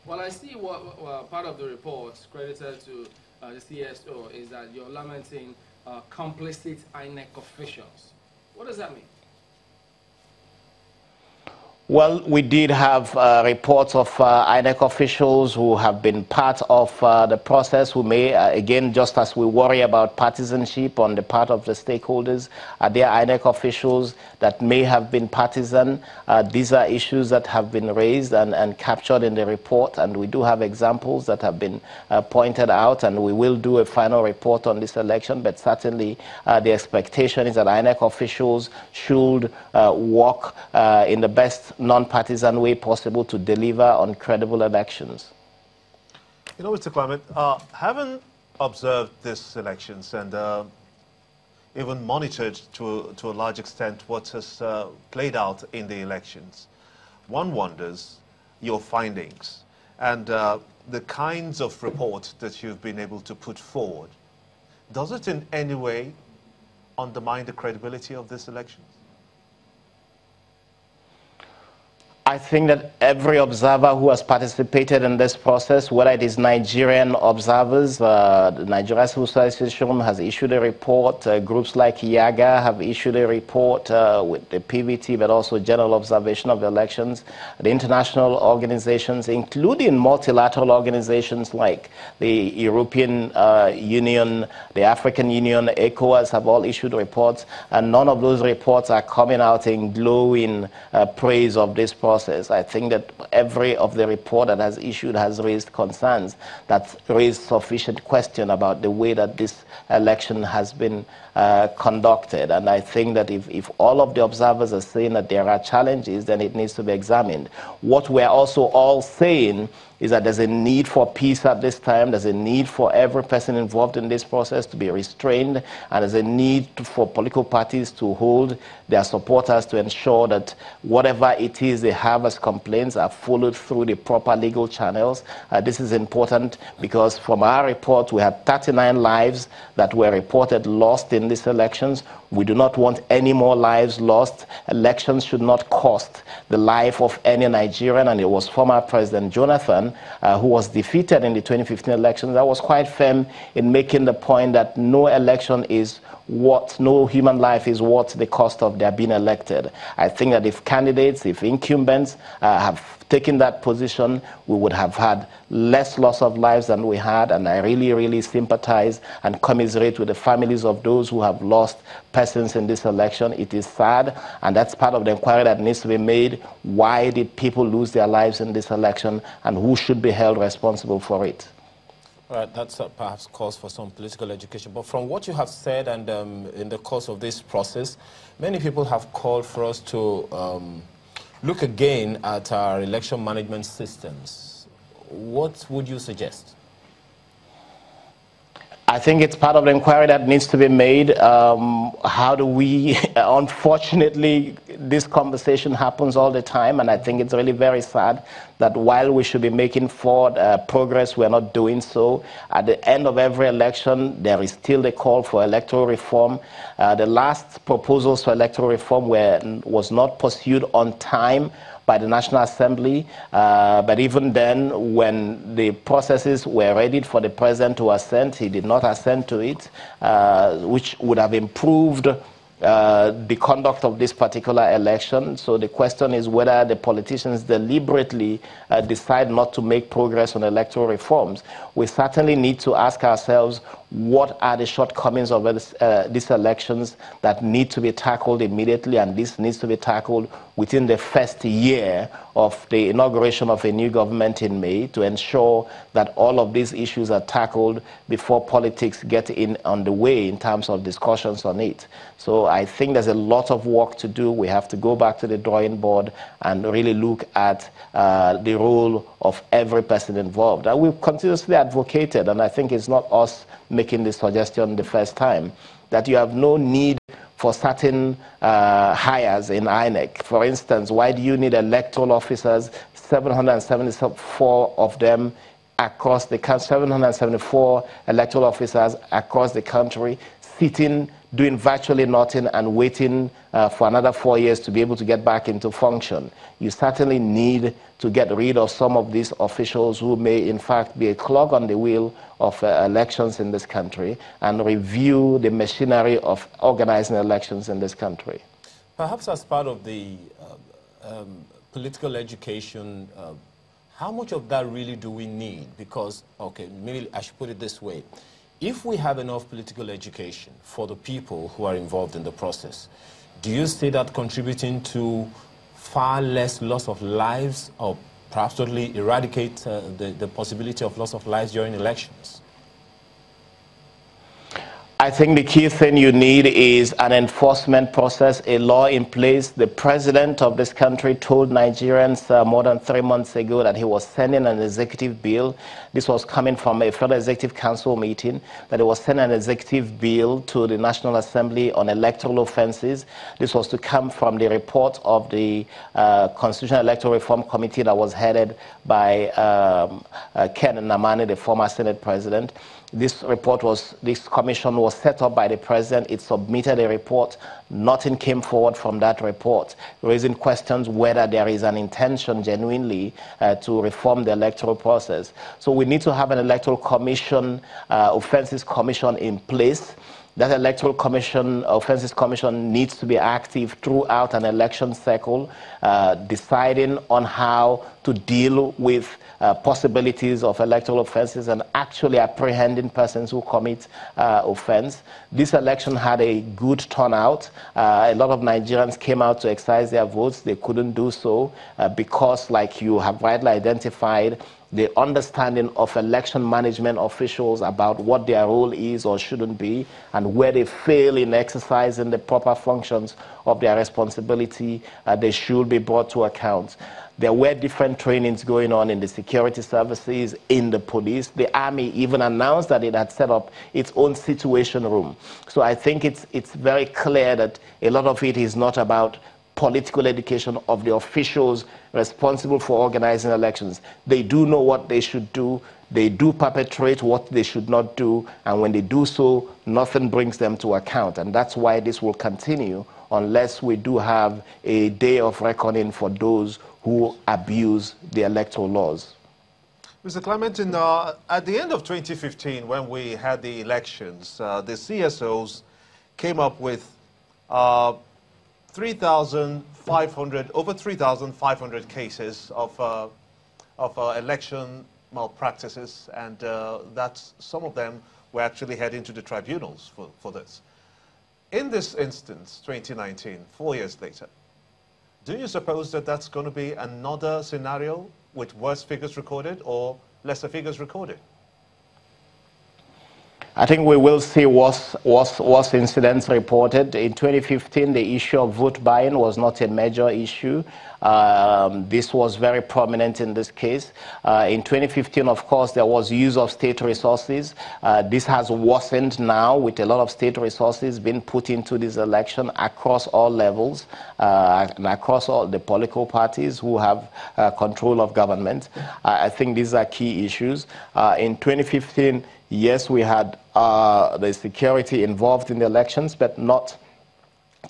Well, I see what part of the report credited to the CSO is that you're lamenting complicit INEC officials. What does that mean? Well, we did have reports of INEC officials who have been part of the process, who may, again, just as we worry about partisanship on the part of the stakeholders, there are INEC officials that may have been partisan. These are issues that have been raised and captured in the report, and we do have examples that have been pointed out, and we will do a final report on this election, but certainly the expectation is that INEC officials should work in the best non-partisan way possible to deliver on credible elections. You know, Mr. Clement, having observed these elections and even monitored to a large extent what has played out in the elections, one wonders your findings and the kinds of reports that you've been able to put forward. Does it in any way undermine the credibility of these elections? I think that every observer who has participated in this process, whether it is Nigerian observers, the Nigeria Civil Society Association has issued a report, groups like IAGA have issued a report with the PVT, but also general observation of the elections, the international organizations, including multilateral organizations like the European Union, the African Union, ECOWAS have all issued reports, and none of those reports are coming out in glowing praise of this process. I think that every of the report that has issued has raised concerns that raised sufficient question about the way that this election has been conducted. And I think that if all of the observers are saying that there are challenges, then it needs to be examined. What we're also all saying is that there's a need for peace at this time. There's a need for every person involved in this process to be restrained, and there's a need for political parties to hold their supporters to ensure that whatever it is they have as complaints are followed through the proper legal channels. This is important because from our report, we had 39 lives that were reported lost in these elections. We do not want any more lives lost. Elections should not cost the life of any Nigerian, and it was former President Jonathan who was defeated in the 2015 elections. I was quite firm in making the point that no election is no human life is worth the cost of their being elected. I think that if candidates, if incumbents have taken that position, we would have had less loss of lives than we had, and I really, really sympathize and commiserate with the families of those who have lost persons in this election. It is sad, and that's part of the inquiry that needs to be made. Why did people lose their lives in this election, and who should be held responsible for it? All right, that's perhaps cause for some political education. But from what you have said and in the course of this process, many people have called for us to look again at our election management systems. What would you suggest? I think it's part of the inquiry that needs to be made. How do we, unfortunately, this conversation happens all the time, and I think it's really very sad that while we should be making forward progress, we're not doing so. At the end of every election, there is still the call for electoral reform. The last proposals for electoral reform was not pursued on time by the National Assembly, but even then, when the processes were ready for the president to assent, he did not assent to it, which would have improved the conduct of this particular election. So the question is whether the politicians deliberately decide not to make progress on electoral reforms. We certainly need to ask ourselves, what are the shortcomings of these elections that need to be tackled immediately, and this needs to be tackled within the first year of the inauguration of a new government in May, to ensure that all of these issues are tackled before politics get in on the way in terms of discussions on it. So I think there's a lot of work to do. We have to go back to the drawing board and really look at the role of every person involved. And we've continuously advocated, and I think it's not us making this suggestion the first time, that you have no need for certain hires in INEC. For instance, why do you need electoral officers, 774 of them across the country, 774 electoral officers across the country, sitting, doing virtually nothing and waiting for another 4 years to be able to get back into function. You certainly need to get rid of some of these officials who may in fact be a clog on the wheel of elections in this country, and review the machinery of organizing elections in this country. Perhaps as part of the political education, how much of that really do we need? Because, okay, maybe I should put it this way. If we have enough political education for the people who are involved in the process, do you see that contributing to far less loss of lives, or perhaps totally eradicate the possibility of loss of lives during elections? I think the key thing you need is an enforcement process, a law in place. The president of this country told Nigerians more than 3 months ago that he was sending an executive bill. This was coming from a Federal Executive Council meeting, that he was sending an executive bill to the National Assembly on electoral offenses. This was to come from the report of the Constitutional Electoral Reform Committee that was headed by Ken Namani, the former Senate president. This commission was set up by the president. It submitted a report. Nothing came forward from that report, raising questions whether there is an intention genuinely to reform the electoral process. So we need to have an electoral commission, offenses commission in place. That electoral commission, offenses commission, needs to be active throughout an election cycle, deciding on how to deal with possibilities of electoral offenses and actually apprehending persons who commit offense. This election had a good turnout. A lot of Nigerians came out to exercise their votes. They couldn't do so because, like you have rightly identified, the understanding of election management officials about what their role is or shouldn't be, and where they fail in exercising the proper functions of their responsibility, they should be brought to account. There were different trainings going on in the security services, in the police. The army even announced that it had set up its own situation room. So I think it's very clear that a lot of it is not about political education of the officials responsible for organizing elections. They do know what they should do. They do perpetrate what they should not do. And when they do so, nothing brings them to account. And that's why this will continue unless we do have a day of reckoning for those who abuse the electoral laws. Mr. Clement, at the end of 2015, when we had the elections, the CSOs came up with over 3,500 cases of election malpractices, and some of them were actually heading to the tribunals for this. In this instance, 2019, 4 years later, do you suppose that that's going to be another scenario with worse figures recorded or lesser figures recorded? I think we will see worse incidents reported. In 2015, the issue of vote buying was not a major issue. This was very prominent in this case. In 2015, of course, there was use of state resources. This has worsened now with a lot of state resources being put into this election across all levels and across all the political parties who have control of government. I think these are key issues. In 2015, yes, we had the security involved in the elections, but not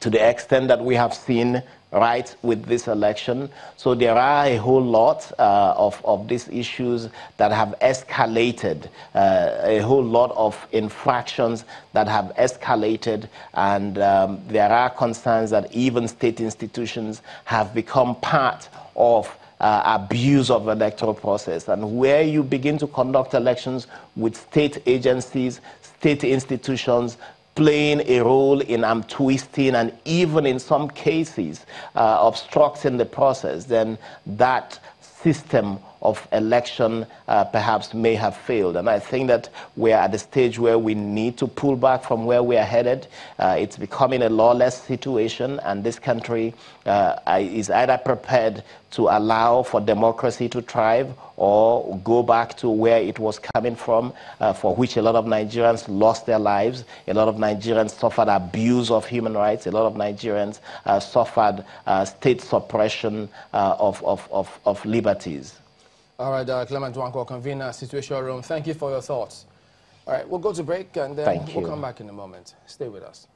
to the extent that we have seen right with this election. So there are a whole lot of these issues that have escalated, a whole lot of infractions that have escalated, and there are concerns that even state institutions have become part of abuse of the electoral process. And where you begin to conduct elections with state agencies, state institutions playing a role in arm twisting and even in some cases obstructing the process, then that system of election perhaps may have failed. And I think that we're at the stage where we need to pull back from where we are headed. It's becoming a lawless situation, and this country is either prepared to allow for democracy to thrive or go back to where it was coming from, for which a lot of Nigerians lost their lives. A lot of Nigerians suffered abuse of human rights. A lot of Nigerians suffered state suppression of liberties. All right, Clement Wanko, convener, Situation Room. Thank you for your thoughts. All right, we'll go to break and then Thank we'll you. come back in a moment. Stay with us.